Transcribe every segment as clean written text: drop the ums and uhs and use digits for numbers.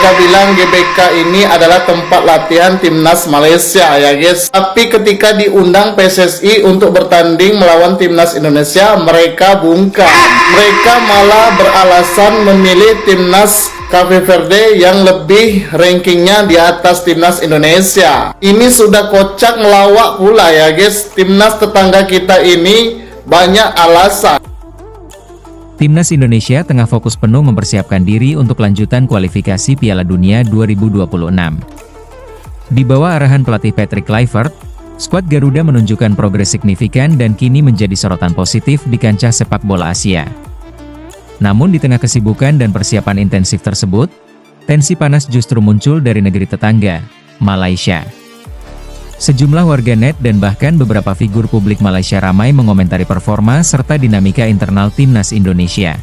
mereka bilang GBK ini adalah tempat latihan timnas Malaysia ya guys. Tapi ketika diundang PSSI untuk bertanding melawan timnas Indonesia, mereka bungkam. Mereka malah beralasan memilih timnas Cape Verde yang lebih rankingnya di atas timnas Indonesia. Ini sudah kocak ngelawak pula ya guys. Timnas tetangga kita ini banyak alasan. Timnas Indonesia tengah fokus penuh mempersiapkan diri untuk lanjutan kualifikasi Piala Dunia 2026. Di bawah arahan pelatih Patrick Kluivert, skuad Garuda menunjukkan progres signifikan dan kini menjadi sorotan positif di kancah sepak bola Asia. Namun di tengah kesibukan dan persiapan intensif tersebut, tensi panas justru muncul dari negeri tetangga, Malaysia. Sejumlah warganet dan bahkan beberapa figur publik Malaysia ramai mengomentari performa serta dinamika internal timnas Indonesia.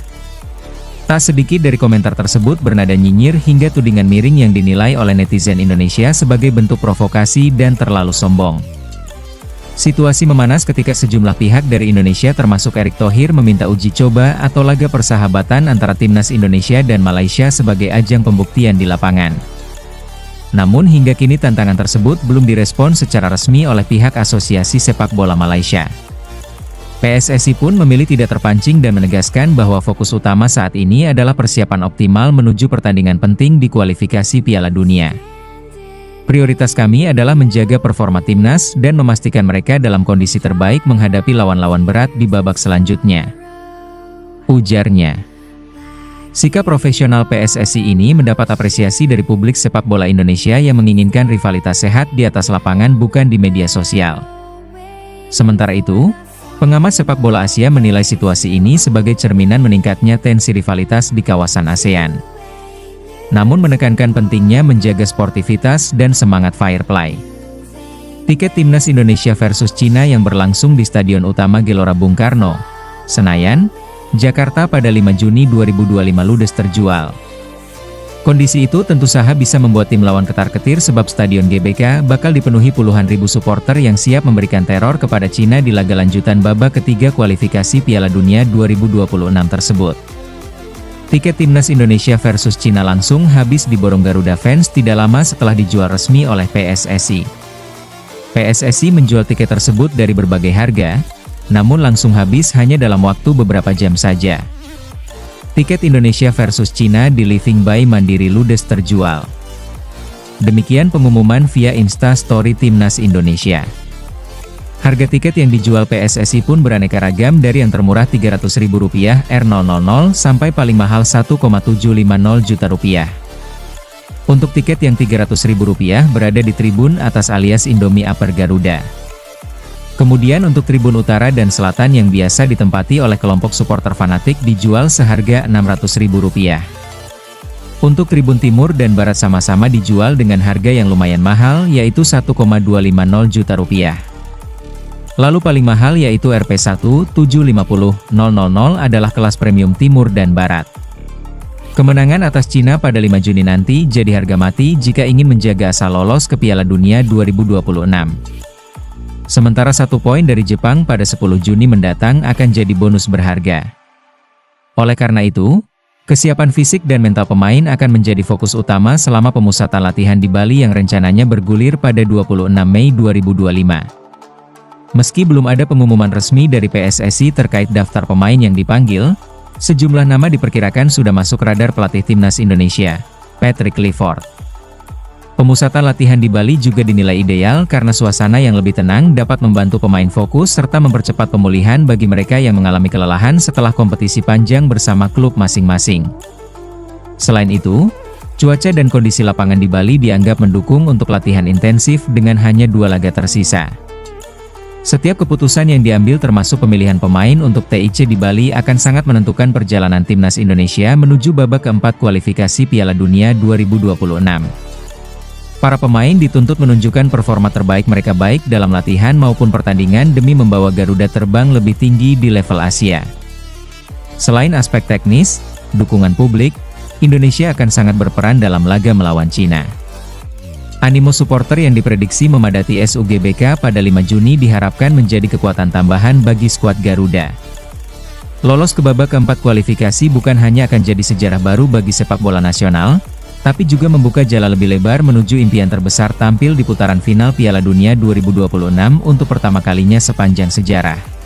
Tak sedikit dari komentar tersebut bernada nyinyir hingga tudingan miring yang dinilai oleh netizen Indonesia sebagai bentuk provokasi dan terlalu sombong. Situasi memanas ketika sejumlah pihak dari Indonesia termasuk Erick Thohir meminta uji coba atau laga persahabatan antara timnas Indonesia dan Malaysia sebagai ajang pembuktian di lapangan. Namun hingga kini tantangan tersebut belum direspon secara resmi oleh pihak Asosiasi Sepak Bola Malaysia. PSSI pun memilih tidak terpancing dan menegaskan bahwa fokus utama saat ini adalah persiapan optimal menuju pertandingan penting di kualifikasi Piala Dunia. Prioritas kami adalah menjaga performa timnas dan memastikan mereka dalam kondisi terbaik menghadapi lawan-lawan berat di babak selanjutnya, ujarnya. Sikap profesional PSSI ini mendapat apresiasi dari publik sepak bola Indonesia yang menginginkan rivalitas sehat di atas lapangan bukan di media sosial. Sementara itu, pengamat sepak bola Asia menilai situasi ini sebagai cerminan meningkatnya tensi rivalitas di kawasan ASEAN. Namun menekankan pentingnya menjaga sportivitas dan semangat fair play. Tiket timnas Indonesia versus Cina yang berlangsung di Stadion Utama Gelora Bung Karno, Senayan, Jakarta pada 5 Juni 2025 ludes terjual. Kondisi itu tentu saja bisa membuat tim lawan ketar-ketir sebab Stadion GBK bakal dipenuhi puluhan ribu supporter yang siap memberikan teror kepada Cina di laga lanjutan babak ketiga kualifikasi Piala Dunia 2026 tersebut. Tiket timnas Indonesia versus Cina langsung habis diborong Garuda fans tidak lama setelah dijual resmi oleh PSSI. PSSI menjual tiket tersebut dari berbagai harga, namun langsung habis hanya dalam waktu beberapa jam saja. Tiket Indonesia versus Cina di Living by Mandiri ludes terjual. Demikian pengumuman via Insta Story Timnas Indonesia. Harga tiket yang dijual PSSI pun beraneka ragam dari yang termurah Rp300.000 R000 sampai paling mahal Rp1,750 juta. Untuk tiket yang Rp300.000 berada di tribun atas alias Indomie Upper Garuda. Kemudian untuk tribun utara dan selatan yang biasa ditempati oleh kelompok supporter fanatik dijual seharga Rp600.000. Untuk tribun timur dan barat sama-sama dijual dengan harga yang lumayan mahal yaitu Rp1,250 juta. Lalu paling mahal yaitu Rp1,750.000 adalah kelas premium timur dan barat. Kemenangan atas Cina pada 5 Juni nanti jadi harga mati jika ingin menjaga asal lolos ke Piala Dunia 2026. Sementara 1 poin dari Jepang pada 10 Juni mendatang akan jadi bonus berharga. Oleh karena itu, kesiapan fisik dan mental pemain akan menjadi fokus utama selama pemusatan latihan di Bali yang rencananya bergulir pada 26 Mei 2025. Meski belum ada pengumuman resmi dari PSSI terkait daftar pemain yang dipanggil, sejumlah nama diperkirakan sudah masuk radar pelatih timnas Indonesia, Patrick Kluivert. Pemusatan latihan di Bali juga dinilai ideal karena suasana yang lebih tenang dapat membantu pemain fokus serta mempercepat pemulihan bagi mereka yang mengalami kelelahan setelah kompetisi panjang bersama klub masing-masing. Selain itu, cuaca dan kondisi lapangan di Bali dianggap mendukung untuk latihan intensif dengan hanya 2 laga tersisa. Setiap keputusan yang diambil termasuk pemilihan pemain untuk TIC di Bali akan sangat menentukan perjalanan timnas Indonesia menuju babak keempat kualifikasi Piala Dunia 2026. Para pemain dituntut menunjukkan performa terbaik mereka baik dalam latihan maupun pertandingan demi membawa Garuda terbang lebih tinggi di level Asia. Selain aspek teknis, dukungan publik, Indonesia akan sangat berperan dalam laga melawan Cina. Animo supporter yang diprediksi memadati SUGBK pada 5 Juni diharapkan menjadi kekuatan tambahan bagi skuad Garuda. Lolos ke babak keempat kualifikasi bukan hanya akan jadi sejarah baru bagi sepak bola nasional, tapi juga membuka jalan lebih lebar menuju impian terbesar tampil di putaran final Piala Dunia 2026 untuk pertama kalinya sepanjang sejarah.